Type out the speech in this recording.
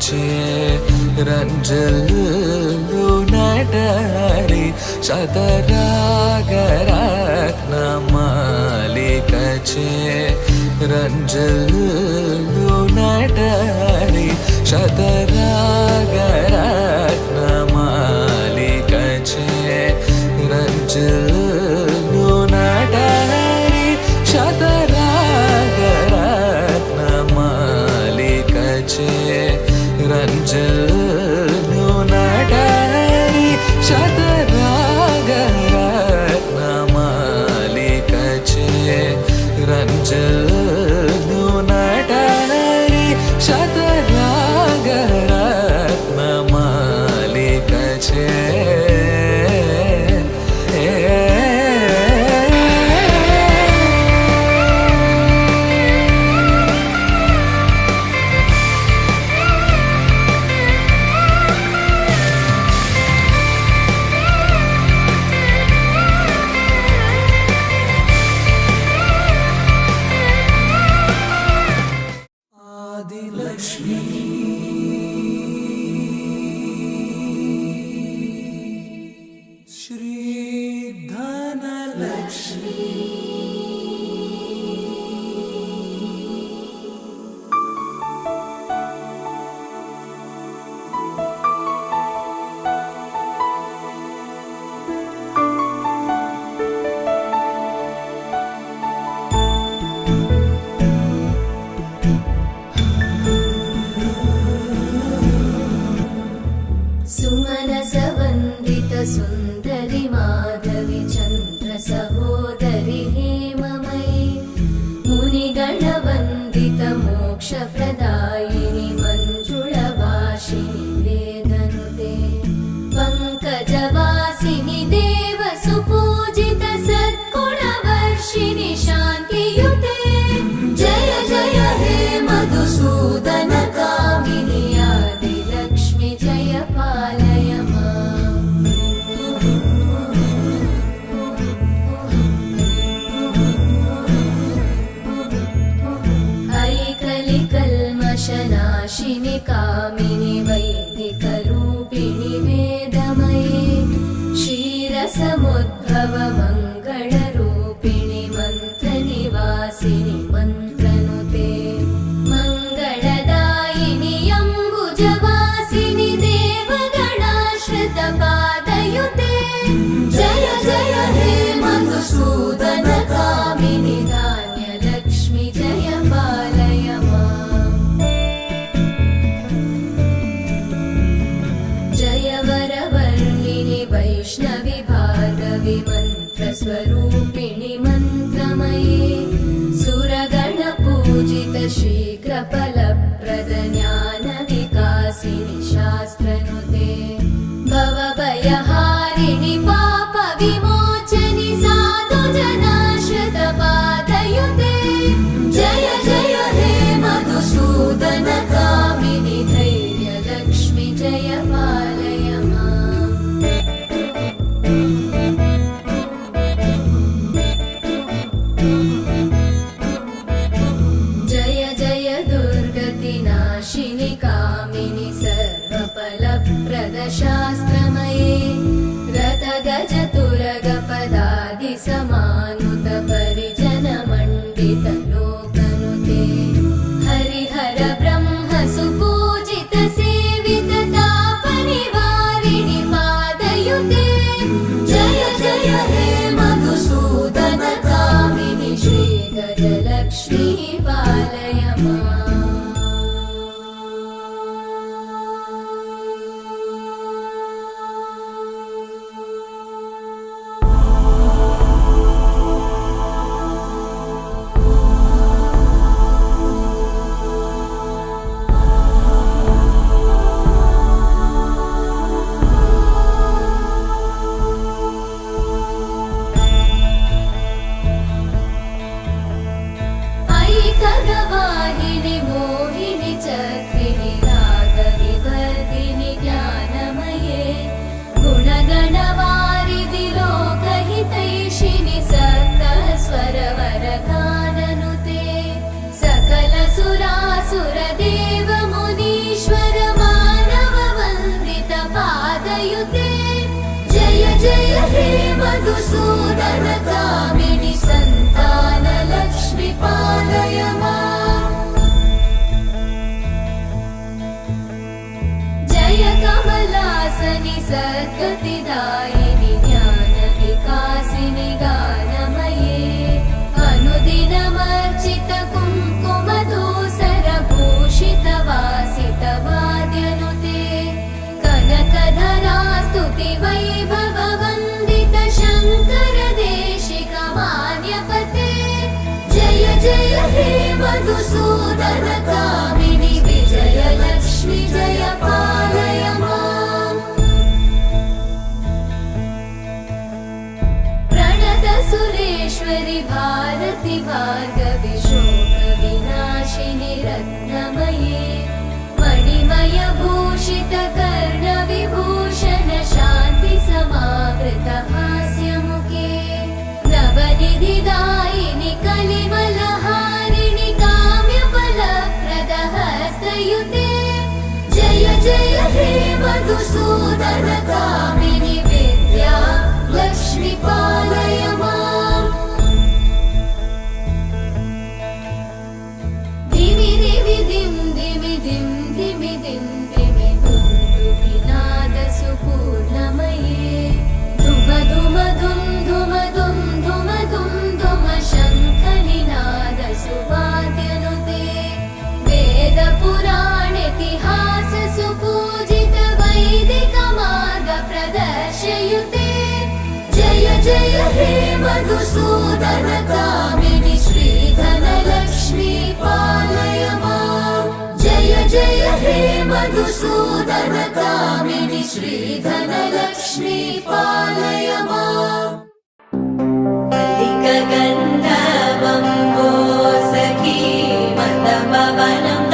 चे ರಂಜಲ್ಲು ನಟರಿ ಶತರಾಗರತ್ನಮಾಲಿಕಚೆ ರಂಜಲ್ಲು ನಟರಿ ಶತರಾಗರತ್ನಮಾಲಿಕಚೆ ರಂಜಲ್ಲು ನಟರಿ ಶತರಾಗರತ್ನಮಾಲಿಕಚೆ ರಂಜಲ್ಲು ನಟರಿ ಶತರಾಗರತ್ನಮಾಲಿಕಚೆ ರಂಜಲ್ಲು ನಟರಿ ಶತರಾಗರತ್ನಮಾಲಿಕಚೆ लक्ष्मी श्री धनलक्ष्मी सुमनसवन्दित सुन्दरि माधवि चन्द्र सहोदरि हेममयि मुनिगणवन्दित मोक्षप्रदायिनि मञ्जुळभाषिणि वेदनुते पङ्कजवासिनि देवसुपूजित सद्गुणवर्षिणि शान्तियुते जय जय हे मधुसूदन कामिनि आदिलक्ष्मि जय पालय ऐकलिकल्मषनाशिनि कामिनि वैदिकरूपिणि वेदमये क्षीरसमुद्भव मङ्गलरूपिणि मन्त्रनिवासिनि मन्त्रनुते मङ्गलदायिनि अम्बुजवासिनि देवगणाश्रितपादयुते जय जय हे मधुसूदन कामिनि धान्यलक्ष्मि जय पालय जय वरवर्णिनि वैष्णवि भार्गवि मन्त्रस्वरूपिणि मन्त्रमये सुरगणपूजित शीघ्रफलप्रद ज्ञानविकासिनि शास्त्रनुते भवभयहारिणि पापविमोचनि साधुजनाश्रितपादयुते जय जय हे मधुसूदन कामिनि धैर्यलक्ष्मि जय पालय जय जय दुर्गतिनाशिनि कामिनि सर्वफलप्रद शास्त्रमये रथगजतुरगपदादिसमानुत परिजनमण्डित लोकनुते हरिहर ब्रह्म सुपूजित सेवित तापनिवारिणि पादयुते जय जय हे मधुसूदन कामिनि श्रीगजलक्ष्मी पालय मधुसूदनकामिनि सन्तानलक्ष्मि पालय माम् जय कमलासनि सद्गतिदायिनि ज्ञानविकासिनि गानमये अनुदिनमर्चित कुङ्कुमधूसरभूषितवासितवाद्यनुते कनकधरा स्तुतिवैभववन्दित शङ्कर देशिकमान्यपते जय जय हे मधुसूदनकामिनि विजयलक्ष्मि जय पालय माम् प्रणतसुरेश्वरि भारति भार्गवि शोकविनाशिनि रत्नमये मणिमयभूषित कर्णविभूषण शान्ति समावृत हास्यमुखे नवनिधिदायिनि कलिमलहारिणि काम्यफलप्रद हस्तयुते जय जय हे मधुसूदनकामिनि विद्या लक्ष्मि पालय माम् धिमि धिमि धिं धिमि धिं धिमि धिं धिमि धुन्दुभिनादसुपूर्णमये धुम धुम धुं धुम धुं धुम धुं धुम शङ्खनिनादसुवाद्यनुते वेदपुराणेतिहाससुपूजित वैदिकमार्ग प्रदर्शयुते जय जय हे मधुसूदनकामिनि श्रीधनलक्ष्मी पालय माम् जय जय हे मधुसूदनकामिनि श्रीधनलक्ष्मी पालय माम् मल्लिकगन्धवं वो सखी मन्दपवनं